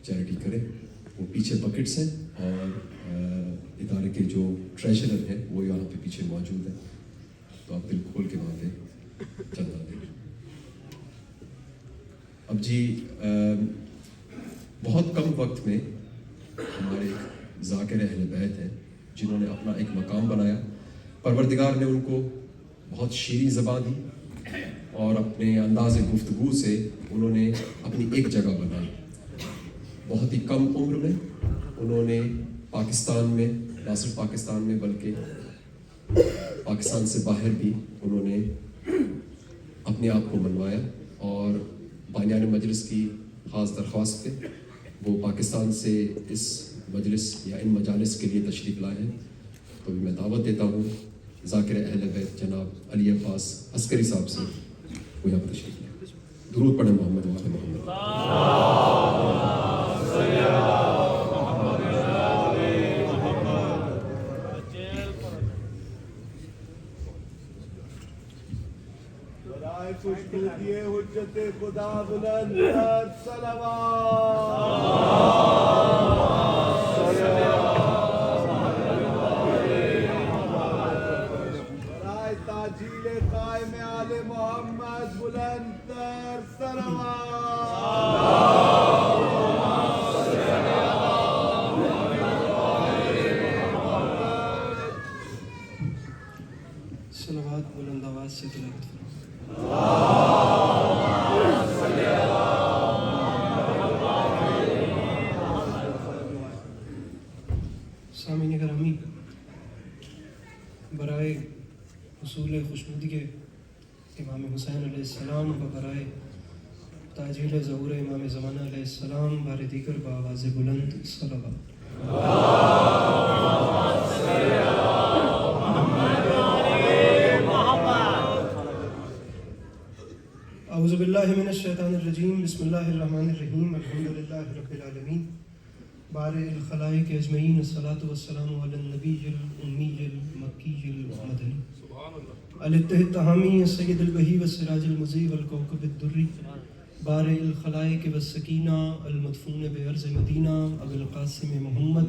Charity کرے. وہ پیچھے بکٹس ہیں اور ادارے کے جو ٹریجرر ہیں وہ یہاں پہ پیچھے موجود ہیں, تو آپ دل کھول کے وہاں پہ چندہ دیں. اب جی بہت کم وقت میں ہمارے ایک ذاکر اہل بیت ہیں جنہوں نے اپنا ایک مقام بنایا. پروردگار نے ان کو بہت شیریں زبان دی اور اپنے انداز گفتگو سے انہوں نے اپنی ایک جگہ بنائی. بہت ہی کم عمر میں انہوں نے پاکستان میں, نہ صرف پاکستان میں بلکہ پاکستان سے باہر بھی انہوں نے اپنے آپ کو منوایا. اور بانیان مجلس کی خاص درخواست پہ وہ پاکستان سے اس مجلس یا ان مجالس کے لیے تشریف لائے ہیں. تو بھی میں دعوت دیتا ہوں ذاکر اہل بیت جناب علی عباس عسکری صاحب سے, وہ یہاں پر تشریف لائے. درود پڑھیں محمد وعلی محمد. خوشنودی حجت خدا بلند تر صلوات. برائے تاجیل قائم آل محمد بلند تر صلوات. صلوات بلند آواز سے تلاوت فرمائیں. سامعین گرامی, برائے حصول خوشنودی کے امام حسین علیہ السلام و برائے تاجیل ظہور امام زمانہ علیہ السلام بار دیگر بآواز بلند صلوات. اعوذ باللہ من الشیطان الرجیم. بسم اللہ الرحمن الرحیم. الحمدللہ رب العالمین. بارئ الخلائق اجمعین. الصلاۃ والسلام علی النبی الامی المکی المدنی الاتحاد التحامی السید البہی والسراج المضیء والکوكب الدری. بارئ الخلائق والسکینہ المدفون بعرض مدینہ ابو القاسم محمد.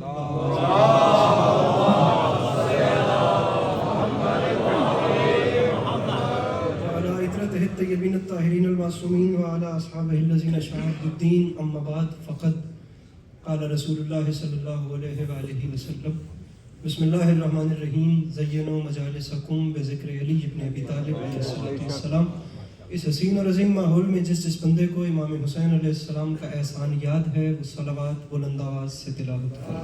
الطیبین الطاہرین المعصومین وعلی اصحابہ الذین شاہدوا الدین. اما بعد فقد قال رسول اللہ صلی اللہ علیہ وآلہ وسلم. بسم اللہ الرحمن الرحیم. زینوا مجالسکم بذکر علی ابن ابی طالب علیہ السلام. اس حسین اور عظیم ماحول میں جس بندے کو امام حسین علیہ السلام کا احسان یاد ہے وہ صلوات بلند آواز سے تلاوت فرمائے.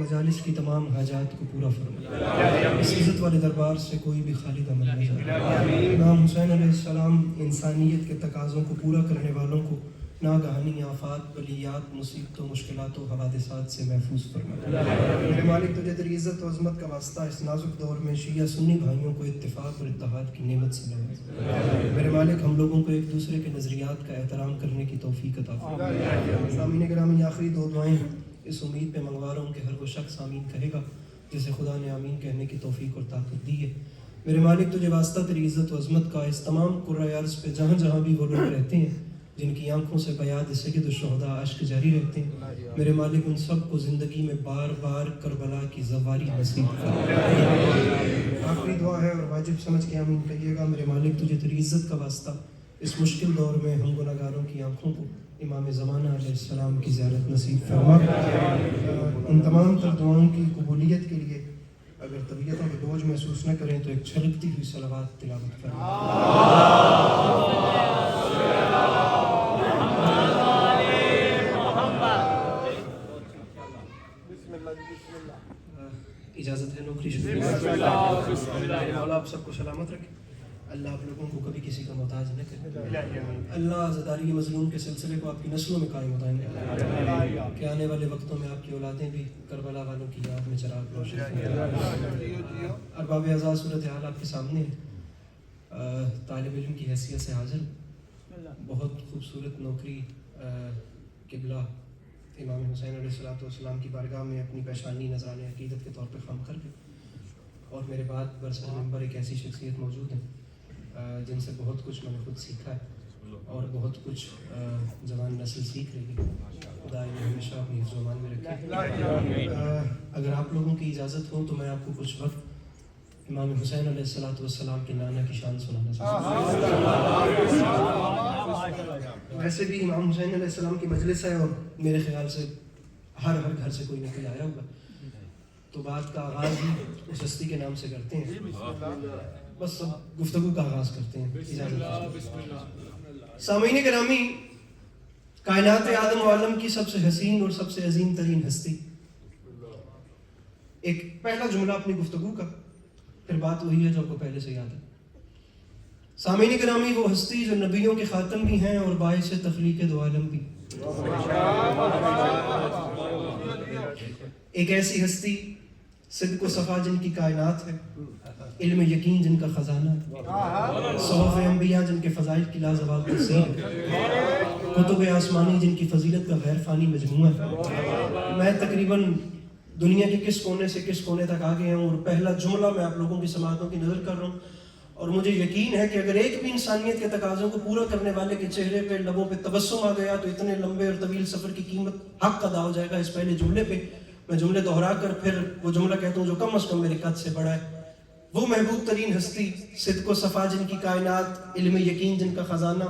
مجالس کی تمام حاجات کو پورا فرمائے. اس عزت والے دربار سے کوئی بھی خالی عمل نہ جائے. امام حسین علیہ السلام انسانیت کے تقاضوں کو پورا کرنے والوں کو ناگہانی آفات, بلیات, مصیبتوں, مشکلات و حوادثات سے محفوظ فرمائے. میرے مالک تجھے تیری عزت و عظمت کا واسطہ اس نازک دور میں شیعہ سنی بھائیوں کو اتفاق اور اتحاد کی نعمت سے نواز. میرے مالک ہم لوگوں کو ایک دوسرے کے نظریات کا احترام کرنے کی توفیق عطا فرمائے. سامعین گرامی, آخری دو دعائیں اس امید پہ منگوا رہا ہوں کہ ہر وہ شخص آمین کہے گا جسے خدا نے آمین کہنے کی توفیق اور طاقت دی ہے. میرے مالک تجھے واسطہ تیری عزت و عظمت کا اس تمام قرۂ عرض پہ جہاں جہاں بھی وہ لوگ رہتے ہیں جن کی آنکھوں سے بیاد سید الشہداء اشک جاری رہتے ہیں, میرے مالک ان سب کو زندگی میں بار بار کربلا کی زواری نصیب فرمائے. آخری دعا ہے اور واجب سمجھ کے آمین کہیے گا. میرے مالک تجھے تیری عزت کا واسطہ اس مشکل دور میں ہم گناہگاروں کی آنکھوں کو امام زمانہ علیہ السلام کی زیارت نصیب فرما. ان تمام تر دعاؤں کی قبولیت کے لیے اگر طبیعتوں میں بوجھ محسوس نہ کریں تو ایک چھلکتی ہوئی صلوات تلاوت فرما. اجازت ہے نوکری شروع. مولا آپ سب کو سلامت رکھے. اللہ آپ لوگوں کو کبھی کسی کا محتاج نہ کرے. اللہ زداری مظلوم کے سلسلے کو آپ کی نسلوں میں قائم ہوتا ہے کہ آنے والے وقتوں میں آپ کی اولادیں بھی کربلا والوں کی یاد میں چراغ روشن کریں. ارباب اعزاز صورتحال آپ کے سامنے ہے. طالب علم کی حیثیت سے حاضر, بہت خوبصورت نوکری قبلہ امام حسین علیہ السلام کی بارگاہ میں اپنی پیشانی نذرانِ عقیدت کے طور پہ خم کر کے اور میرے بعد برسر منبر ایک ایسی شخصیت موجود ہیں جن سے بہت کچھ میں نے خود سیکھا ہے اور بہت کچھ جوان نسل سیکھ رہی ہے. خدا انہیں ہمیشہ اپنی حفظ و امان میں رکھے. اگر آپ لوگوں کی اجازت ہو تو میں آپ کو کچھ وقت امام حسین علیہ السلام کے نانا کی شان سنانا چاہتا ہوں. ویسے بھی امام حسین علیہ السلام کی مجلس ہے اور میرے خیال سے ہر گھر سے کوئی نہ کوئی آیا ہوگا, تو بات کا آغاز ہی اس ہستی کے نام سے کرتے ہیں. بس سب گفتگو کا آغاز کرتے ہیں. سامعین گرامی, کائنات آدم و عالم کی سب سے حسین اور سب سے عظیم ترین ہستی, ایک پہلا جملہ اپنی گفتگو کا, پھر بات وہی ہے جو آپ کو پہلے سے یاد ہے. سامعین گرامی, وہ ہستی جو نبیوں کے خاتم بھی ہیں اور باعث تخلیق دو عالم بھی. ایک ایسی ہستی صدق و صفا جن کی کائنات ہے, علم یقین جن کا خزانہ ہے, صحف انبیاء جن کے فضائل کی لازوال تفسیر ہے, کتب آسمانی جن کی فضیلت کا غیر فانی مجموعہ ہے. میں تقریباً دنیا کے کس کونے سے کس کونے تک آ گیا ہوں اور پہلا جملہ میں آپ لوگوں کی سماعتوں کی نظر کر رہا ہوں, اور مجھے یقین ہے کہ اگر ایک بھی انسانیت کے تقاضوں کو پورا کرنے والے کے چہرے پہ لبوں پہ تبسم آ گیا تو اتنے لمبے اور طویل سفر کی قیمت حق ادا ہو جائے گا. اس پہلے جملے پہ میں جملے دہرا کر پھر وہ جملہ کہتا ہوں جو کم از کم میرے قد سے بڑا ہے. وہ محبوب ترین ہستی صدق و صفا جن کی کائنات, علم یقین جن کا خزانہ,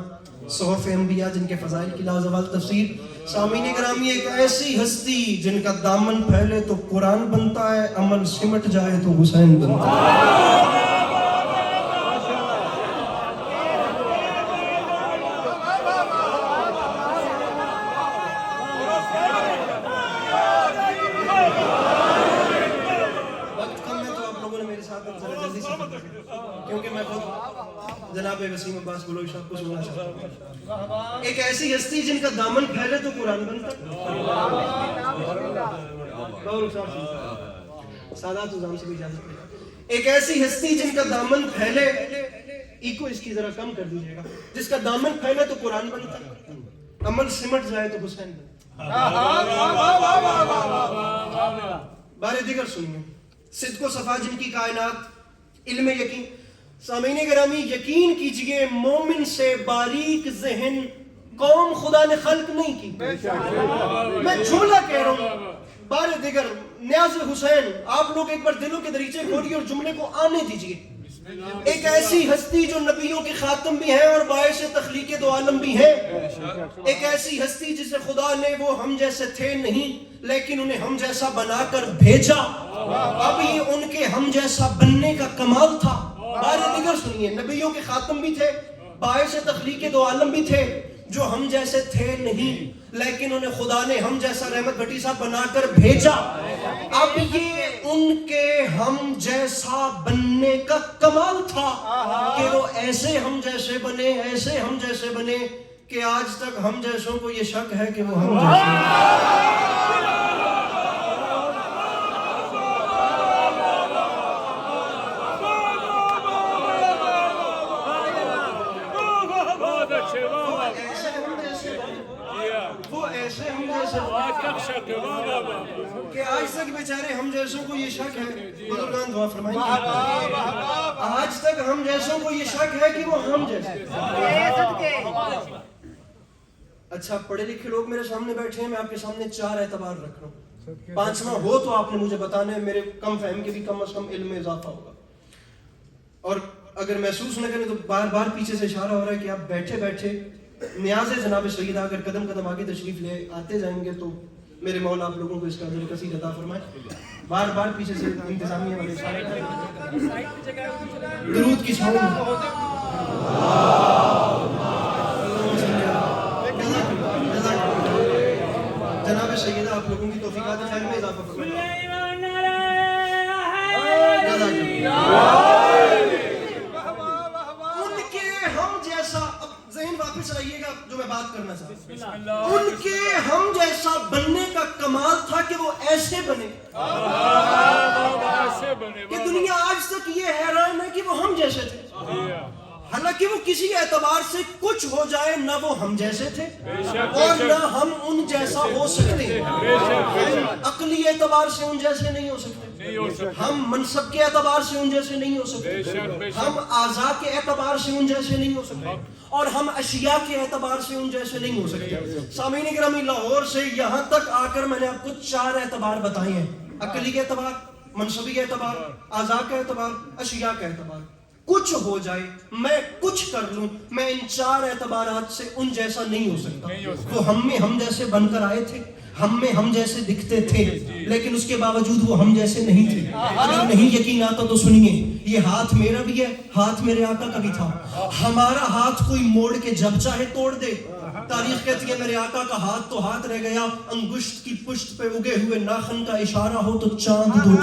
صحف انبیاء جن کے فضائل کی لازوال تفسیر. سامعین گرامی, ایک ایسی ہستی جن کا دامن پھیلے تو قرآن بنتا ہے, عمل سمٹ جائے تو حسین بنتا ہے. کیونکہ میں خود جناب وسیم عباس بلوچ صاحب کو سننا چاہتا ہوں. ایک ایسی ہستی جن کا دامن پھیلے تو قرآن بنتا. سادات نظام سے بھی اجازت ہے. ایک ایسی ہستی جن کا دامن پھیلے, ایکو اس کی ذرا کم کر دیجیے گا, جس کا دامن پھیلے تو قرآن بنتا, عمل سمٹ جائے تو حسین بنتا. بارے دیگر سنیے, صدق و صفا جن کی کائنات, علم یقین. سامعین گرامی, یقین کیجئے مومن سے باریک ذہن قوم خدا نے خلق نہیں کی. میں جملہ کہہ رہا ہوں. بارے دیگر نیاز حسین, آپ لوگ ایک بار دلوں کے دریچے کھولیے اور جملے کو آنے دیجئے. ایک ایسی ہستی جو نبیوں کے خاتم بھی ہیں اور باعث تخلیق دو عالم بھی ہیں. ایک ایسی ہستی جسے خدا نے, وہ ہم جیسے تھے نہیں لیکن انہیں ہم جیسا بنا کر بھیجا. اب یہ ان کے ہم جیسا بننے کا کمال تھا. بارے دیگر سنیے, نبیوں کے خاتم بھی تھے, باعث تخلیق دو عالم بھی تھے, جو ہم جیسے تھے نہیں لیکن انہیں خدا نے ہم جیسا رحمت بھٹی صاحب بنا کر بھیجا. اب یہ ان کے ہم جیسا بننے کا کمال تھا کہ وہ ایسے ہم جیسے بنے, ایسے ہم جیسے بنے کہ آج تک ہم جیسوں کو یہ شک ہے کہ وہ ہم جیسے. کہ آج تک بیچارے ہم جیسوں کو یہ شک ہے, بزرگان دعا فرمائیں, آج تک ہم جیسوں کو یہ شک ہے کہ وہ ہم جیسے. اچھا, پڑھے لکھے لوگ میرے سامنے بیٹھے ہیں, میں آپ کے سامنے 4 اعتبار رکھ رہا ہوں. 5واں ہو تو آپ نے مجھے بتانا ہے, میرے کم فہم کے بھی کم از کم علم میں اضافہ ہوگا. اور اگر محسوس نہ کریں تو بار بار پیچھے سے اشارہ ہو رہا ہے کہ آپ بیٹھے بیٹھے نیاز جناب سیدہ اگر قدم قدم آگے تشریف لے آتے جائیں گے تو میرے مولا آپ لوگوں کو اس کا اجر کثیر عطا فرمائے. بار بار پیچھے سے انتظامیہ والے اشارے درود کی چھاؤں جناب سیدہ آپ لوگوں کی توفیقات خیر میں اضافہ فرمائے. ان کے ہم جیسا, اب ذہن واپس آئیے گا جو میں بات کرنا چاہتا ہوں, ان کے ہم جیسا بننے کا کمال تھا کہ وہ ایسے بنے کہ دنیا آج تک یہ حیران ہے کہ وہ ہم جیسے تھے. حالانکہ تاکہ وہ کسی اعتبار سے کچھ ہو جائے، نہ وہ ہم جیسے تھے اور نہ ہم ان جیسا ہو سکتے. عقلی اعتبار سے ان جیسے نہیں ہو سکتے، ہم منصب کے اعتبار سے ان جیسے نہیں ہو سکتے، ہم اعضاء کے اعتبار سے ان جیسے نہیں ہو سکتے، اور ہم اشیاء کے اعتبار سے ان جیسے نہیں ہو سکتے. سامعین گرامی، لاہور سے یہاں تک آ کر میں نے آپ کو 4 اعتبار بتائے ہیں: عقلی اعتبار، منصبی اعتبار، اعضاء کا اعتبار، اشیاء کا اعتبار. کچھ ہو جائے، میں کچھ کر لوں، میں ان 4 اعتبارات سے ان جیسا نہیں ہو سکتا. وہ ہم میں ہم جیسے بن کر آئے تھے، ہم میں ہم جیسے دکھتے تھے، لیکن اس کے باوجود وہ ہم جیسے نہیں تھے. اگر نہیں یقین آتا تو سنیے، یہ ہاتھ میرا بھی ہے، ہاتھ میرے آقا کا بھی تھا. ہمارا ہاتھ کوئی موڑ کے جب چاہے توڑ دے. تاریخ کہتی ہے میرے آقا کا ہاتھ تو ہاتھ رہ گیا، انگشت کی پشت پہ اگے ہوئے ناخن کا اشارہ ہو تو چاند 2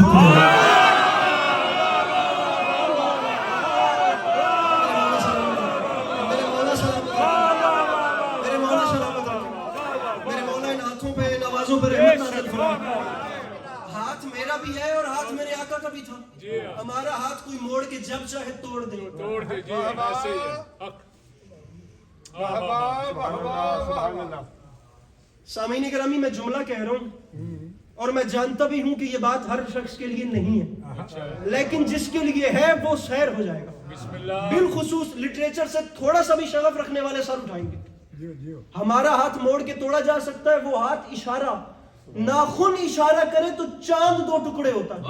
ٹکڑے ہو. ہاتھ میرا بھی ہے اور ہاتھ میرے آقا کا بھی تھا. ہمارا ہاتھ کوئی موڑ کے جب چاہے توڑ دے. سامعین گرامی، میں جملہ کہہ رہا ہوں اور میں جانتا بھی ہوں کہ یہ بات ہر شخص کے لیے نہیں ہے، لیکن جس کے لیے ہے وہ سیر ہو جائے گا. بالخصوص لٹریچر سے تھوڑا سا بھی شغف رکھنے والے سر اٹھائیں گے. ہمارا ہاتھ موڑ کے توڑا جا سکتا ہے، وہ ہاتھ اشارہ، ناخن اشارہ کرے تو چاند 2 ٹکڑے ہوتا ہے.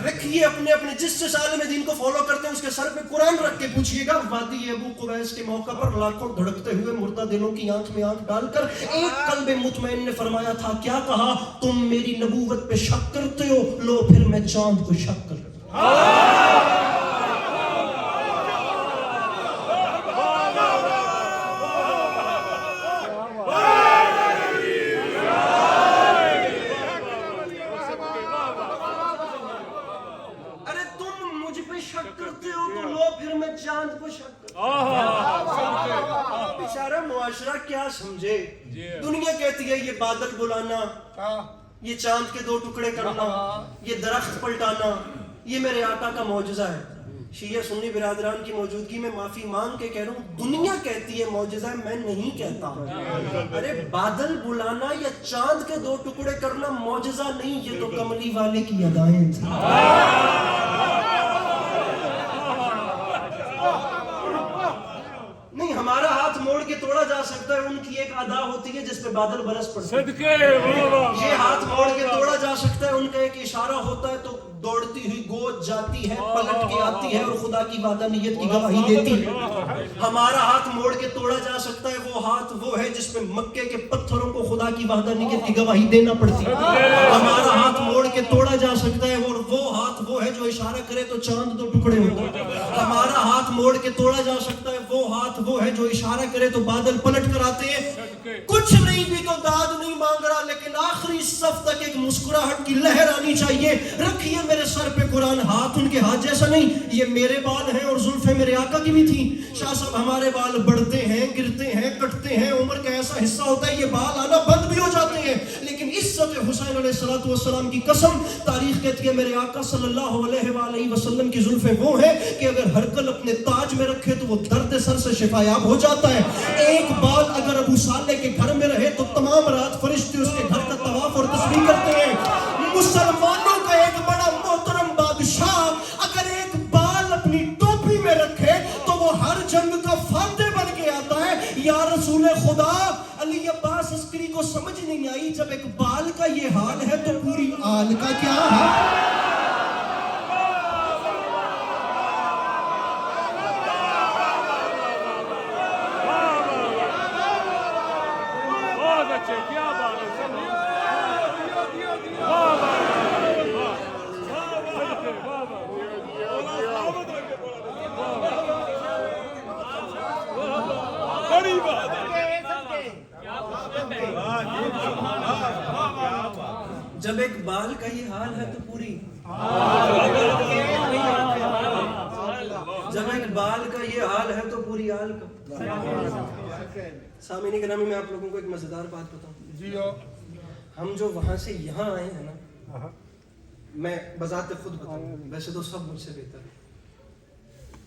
رکھیے اپنے اپنے جس جس عالم دین کو فالو کرتے ہیں اس کے سر پہ قرآن رکھ کے پوچھئے گا، وادی ابو قبیس کے موقع پر لاکھوں دھڑکتے ہوئے مردہ دلوں کی آنکھ میں آنکھ ڈال کر ایک قلب مطمئن نے فرمایا تھا، کیا کہا؟ تم میری نبوت پہ شک کرتے ہو، لو پھر میں چاند کو شک کرتا ہوں. چاند کو شک بیچارہ معاشرہ کیا سمجھے. دنیا کہتی ہے یہ بادل بلانا، یہ چاند کے 2 ٹکڑے کرنا، یہ درخت پلٹانا، یہ میرے آقا کا معجزہ ہے. شیعہ سنی برادران کی موجودگی میں معافی مانگ کے کہہ رہا ہوں، دنیا کہتی ہے معجزہ ہے، میں نہیں کہتا. ارے بادل بلانا یا چاند کے 2 ٹکڑے کرنا معجزہ نہیں، یہ تو کملی والے کی ادائیں تھیں. نہیں، ہمارا ہاتھ موڑ کے توڑا جا سکتا ہے، ان کی ایک ادا ہوتی ہے جس پہ بادل برس پڑتے ہیں. یہ ہاتھ موڑ کے توڑا جا سکتا ہے، ان کا ایک اشارہ ہوتا ہے تو دوڑتی ہوئی گود جاتی ہے، پلٹ کے آتی ہے اور خدا کی وحدانیت کی گواہی دیتی ہے. ہمارا ہاتھ موڑ کے توڑا جا سکتا ہے، وہ ہاتھ وہ ہے جس پہ مکے کے پتھروں کو خدا کی وحدانیت کی گواہی دینا پڑتی ہے. ہمارا ہاتھ موڑ کے توڑا جا سکتا ہے، اور وہ ہاتھ وہ ہے جو اشارہ کرے تو چاند 2 ٹکڑے ہوتا ہے. ہمارا ہاتھ موڑ کے توڑا جا سکتا ہے، وہ ہاتھ وہ ہے جو اشارہ کرے تو بادل پلٹ کر آتے ہیں. کچھ نہیں بھی تو داد نہیں مانگ رہا، لیکن آخری صف تک ایک مسکراہٹ کی لہر آنی چاہیے. رکھیے میرے سر پہ قرآن، ہاتھ ان کے ہاتھ جیسا نہیں. یہ میرے بال ہیں اور زلفیں میرے آقا کی بھی تھیں. شاہ صاحب ہمارے بال بڑھتے ہیں، گرتے ہیں، کٹتے ہیں، عمر کا ایسا حصہ ہوتا ہے یہ بال آنا بند بھی ہو جاتے ہیں، لیکن عزت حسین علیہ السلام کی قسم، تاریخ کہتی ہے میرے آقا صلی اللہ علیہ وآلہ وسلم کی زلفیں وہ ہیں کہ اگر ہر کل اپنے تاج میں رکھے تو وہ درد سر سے شفایاب ہو جاتا ہے. ایک بال اگر ابو صالح کے گھر میں رہے تو تمام رات فرشتے اس کے گھر کا طواف اور تسبیح کرتے ہیں. مسلمانوں کا ایک بڑا محترم بادشاہ اگر ایک بال اپنی ٹوپی میں رکھے تو وہ ہر جنگ کا فاتح بن کے آتا ہے. یا رسول خدا، علی عباس عسکری کو سمجھ نہیں آئی، جب ایک بال کا یہ حال ہے تو پوری آل کا کیا ہے؟ جب ایک بال کا یہ حال ہے تو پوری جب ایک بال کا یہ حال ہے تو پوری آل کا. سامعین گرامی، میں آپ لوگوں کو ایک مزیدار بات بتاؤں. ہم جو وہاں سے یہاں آئے ہیں نا، میں بذات خود بتاؤں، ویسے تو سب مجھ سے بہتر ہے.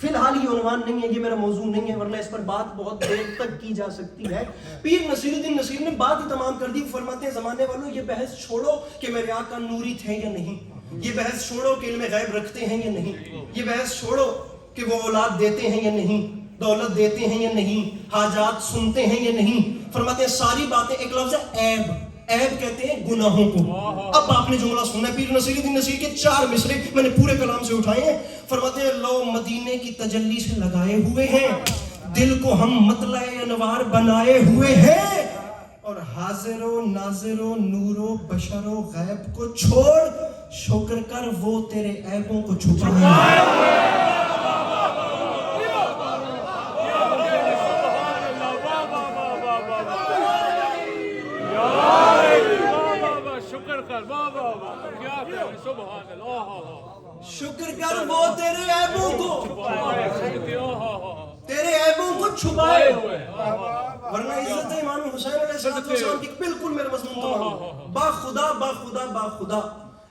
فی الحال یہ عنوان نہیں ہے, یہ میرا موضوع نہیں ہے, ورنہ اس پر بات بہت دیر تک کی جا سکتی ہے. پیر نصیر الدین نصیر نے بات ہی تمام کر دی. فرماتے ہیں زمانے والوں یہ بحث چھوڑو کہ میرے آقا نوری تھے یا نہیں, یہ بحث چھوڑو کہ علم غیب رکھتے ہیں یا نہیں, یہ بحث چھوڑو کہ وہ اولاد دیتے ہیں یا نہیں, دولت دیتے ہیں یا نہیں, حاجات سنتے ہیں یا نہیں. فرماتے ہیں ساری باتیں, ایک لفظ ہے عیب, عیب کہتے ہیں گناہوں کو. اب آپ نے جملہ سنا ہے پیر نصیر الدین نصیر کے 4 مصرے میں نے پورے کلام سے اٹھائے ہیں. فرماتے ہیں لو مدینے کی تجلی سے لگائے ہوئے ہیں, دل کو ہم مطلع انوار بنائے ہوئے ہیں, اور حاضر و ناظر و نور و بشر و غیب کو چھوڑ, شکر کر وہ تیرے عیبوں کو چھپائے ہوئے. شکر کر وہ تیرے عیبوں کو, تیرے عیبوں کو چھپائے ہوئے, ورنہ عزت امام حسین علیہ السلام کی بالکل میرے مضمون تمام. با خدا با خدا با خدا,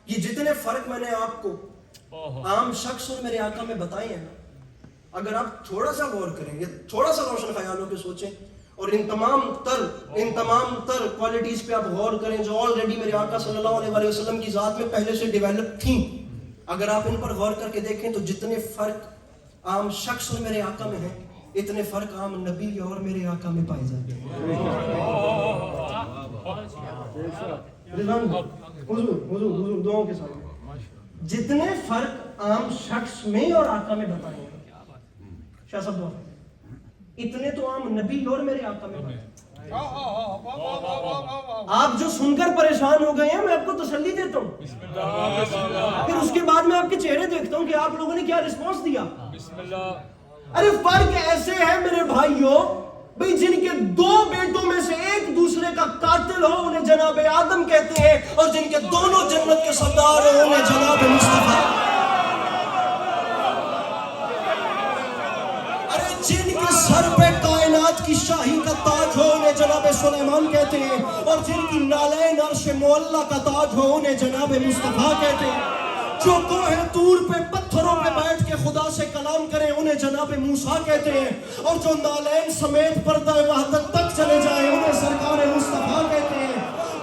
یہ جتنے فرق میں نے آپ کو عام شخص اور میرے آقا میں بتائے ہیں, اگر آپ تھوڑا سا غور کریں, یا تھوڑا سا روشن خیالوں کے سوچیں, اور ان تمام تر کوالٹیز پہ آپ غور کریں جو آلریڈی میرے آقا صلی اللہ علیہ وسلم کی ذات میں پہلے سے ڈیویلپ تھیں, اگر آپ ان پر غور کر کے دیکھیں تو جتنے فرق عام شخص اور میرے آقا میں ہیں, اتنے فرق عام نبی اور میرے آقا میں پائے جاتے ہیں. حضور دعاؤں کے ساتھ جتنے فرق عام شخص میں اور آقا میں بتائے ہیں, شاہ صاحب دعا, اتنے تو عام نبی اور میرے آقا میں بتائے. آپ جو سن کر پریشان ہو گئے ہیں, میں آپ کو تسلی دیتا ہوں, پھر اس کے بعد میں آپ کے چہرے دیکھتا ہوں کہ آپ لوگوں نے کیا رسپانس دیا. ارے فرق ایسے ہے میرے بھائیوں, بھئی جن کے 2 بیٹوں میں سے ایک دوسرے کا قاتل ہو انہیں جناب آدم کہتے ہیں, اور جن کے دونوں جنت کے سردار ہو انہیں جناب مصطفیٰ. ارے جن کے سر پہ کائنات کی شاہی کا تاج ہو انہیں جناب سلیمان کہتے ہیں, اور جن کی نالین عرش معلی کا تاج ہو انہیں جناب مصطفیٰ کہتے ہیں. جو کوہ طور پہ پتھروں پہ بیٹھ کے خدا سے کلام کریں انہیں جناب موسیٰ کہتے ہیں, اور جو نالین سمیت پردہ وحدت تک چلے جائیں انہیں سرکار مصطفیٰ کہتے ہیں.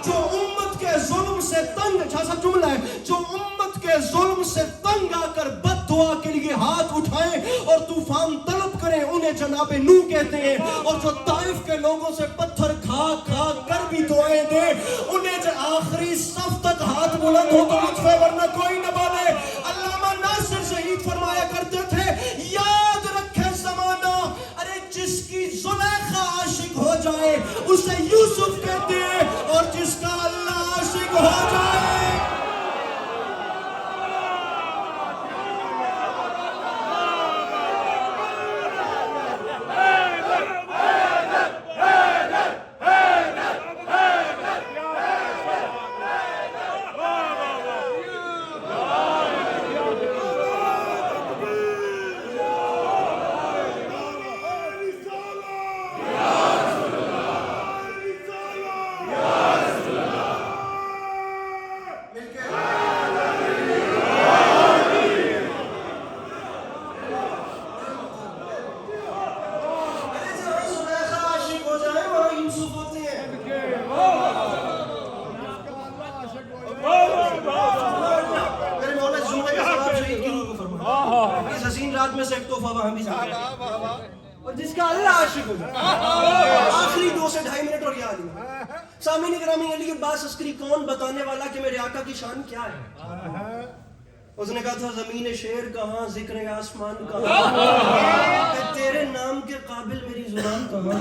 جو امت کے ظلم سے تنگ, اچھا سا جملہ ہے, جو امت کے ظلم سے تنگ آ کر بد دعا کے لیے ہاتھ اٹھائیں اور طوفان طلب کریں انہیں جناب نوح کہتے ہیں, اور جو طائف کے لوگوں سے پتھر کھا کھا کر بھی دعائیں دیں انہیں جو آخری صف تک ہاتھ بلند ہو تو مجھ پہ ورنہ کوئی نہ بولے. علامہ ناصر شہید فرمایا کرتے تھے, یاد رکھے زمانہ, ارے جس کی زلیخا عاشق ہو جائے اسے یوسف کہتے ہیں, اور جس کا اللہ عاشق ہو جائے میں سے ایک تحفہ وہاں بھی اور جس کا اللہ عاشق ہو جائے. آخری 2 سے 2.5 منٹ اور یاد ہے. سامعین گرامی علی عباس عسکری کون بتانے والا کہ میرے آقا کی شان کیا ہے؟ اس نے کہا تھا زمین شیر کہاں ذکر آسمان کہاں, تیرے نام کے قابل میری زبان کہاں,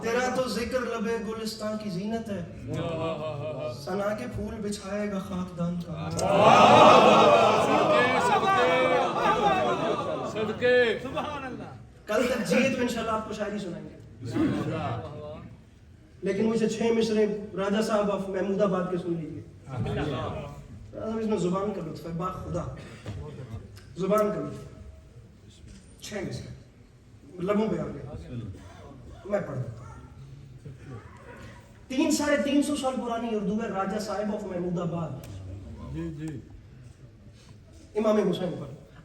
تیرا تو ذکر لبے گلستان کی زینت ہے, ثنا کے پھول بچھائے گا خاکدان کہاں. کل تک جیت میں انشاءاللہ آپ کو شاعری سنائیں گے, لیکن مجھے 6 مصرے راجہ صاحب آف محمود آباد کے سن لیجیے. اس میں زبان کا لطف ہے, با خدا زبان کا لطف. 6 مصرے لبوں پہ آ گئے, میں پڑھ دیتا ہوں. 350 سال پرانی اردو ہے, راجہ صاحب آف محمود آباد, امام حسین پر.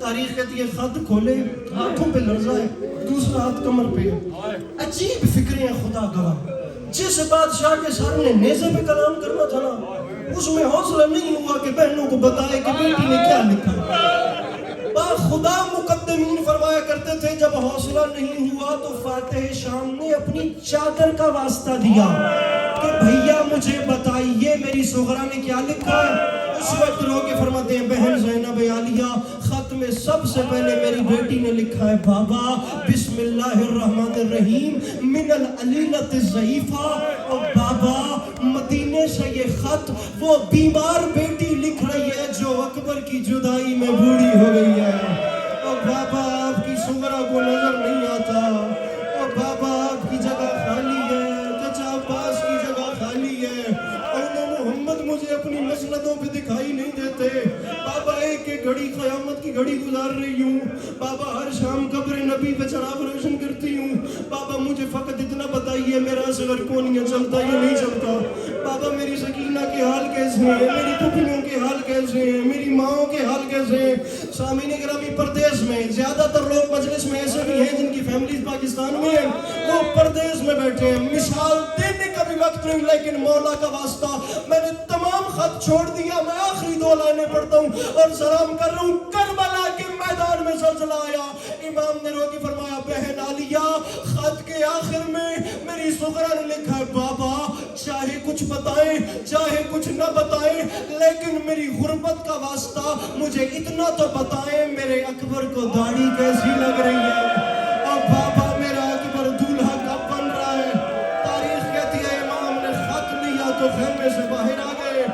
تاریخ کہتی ہے خط کھولے ہاتھوں پہ لرزہ ہے, دوسرا ہاتھ کمر پہ ہے. عجیب فکریں ہیں خدا گواہ. جس بادشاہ کے سر نے نیزے پہ کلام کرنا تھا نا, اس میں حوصلہ نہیں ہوا کہ بہنوں کو بتائے کہ بیٹی نے کیا لکھا. با خدا مقدمین فرمایا کرتے تھے جب حوصلہ نہیں ہوا تو فاتح شام نے اپنی چادر کا واسطہ دیا کہ بھیا مجھے بتائیے میری صغرا نے کیا لکھا ہے. اس وقت رو کے فرماتے ہیں بہن زینب عالیہ خط میں سب سے پہلے میری بیٹی نے لکھا ہے بابا بسم اللہ الرحمن الرحیم من العلیلۃ الضعیفہ. اور بابا مدینے سے یہ خط وہ بیمار بیٹی لکھ رہی ہے جو اکبر کی جدائی میں بوڑھی ہو گئی ہے. اور بابا آپ کی صغرا کو نظر نہیں آتا. اور بابا آپ کی جگہ خالی ہے, چچا عباس کی جگہ خالی ہے. محمد مجھے اپنی مسندوں پہ دکھائی نہیں دیتے. بابا ایک ایک گھڑی قیامت کی گھڑی گزار رہی ہوں. بابا ہر شام قبر نبی پہ چراغ روشن کرتی ہوں. بابا مجھے فقط اتنا بتائیے میرا اصغر کون یہ چلتا یا نہیں چلتا. بابا میری سکینہ کے حال کیسے ہیں, میری پھپھیوں کے حال کیسے ہیں, میری ماؤں کے حال کیسے ہیں. سامعین گرامی پردیس میں زیادہ تر لوگ مجلس میں ایسے بھی ہیں جن کی فیملیز پاکستان میں ہیں, وہ پردیس میں بیٹھے ہیں. مثال دینے کا بھی وقت نہیں لیکن مولا کا واسطہ میں نے تمام خط چھوڑ دیا. میں آخری 2 لائنیں پڑھتا ہوں اور سلام کر رہا ہوں. کربلا کے میدان میں زلزلہ آیا. امام نے رو کے فرمایا بہن عالیہ خط کے آخر میں میری صغرا نے لکھا ہے بابا چاہے کچھ بتائیں چاہے کچھ نہ بتائیں لیکن میری غربت کا واسطہ مجھے اتنا تو بتائیں میرے اکبر کو داڑھی کیسی لگ رہی ہے. اور بابا میرا اکبر دولہا کب بن رہا ہے. تاریخ کہتی ہے امام نے خط لیا تو خیمے سے باہر آ گئے.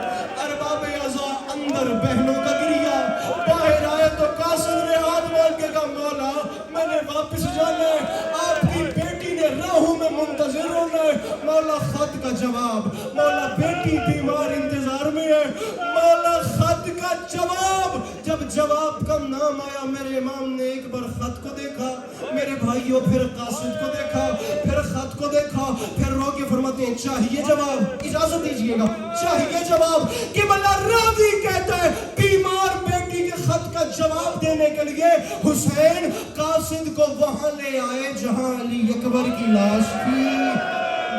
ارباب عزا اندر بہنوں کا گریا, باہر آئے تو قاسم نے ہاتھ مال کے کہا مولا میں نے واپس جانا ہے, آپ کی بیٹی نے راہوں میں منتظر ہونا ہے. مولا خط کا جواب, مولا بیٹی بیمار انتظار میں ہے. مولا خط کا جواب. جب جواب کا نام آیا میرے امام نے ایک بار خط کو دیکھا, میرے بھائیوں پھر قاصد کو دیکھا, پھر خط کو دیکھا, پھر رو کے فرماتے ہیں چاہیے جواب. اجازت دیجئے گا چاہیے جواب کہ بلا راوی کہتا ہے بیمار بیٹی کے خط کا جواب دینے کے لیے حسین قاصد کو وہاں لے آئے جہاں علی اکبر کی لاش تھی.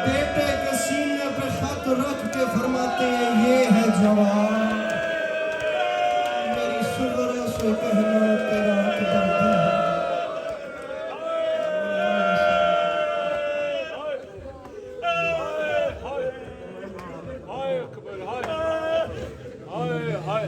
بیٹے کے سینے پہ خط رکھ کے فرماتے ہیں یہ ہے جواب. میری صغرا سے کہنا تیرا اکبر دل ہے. ہائے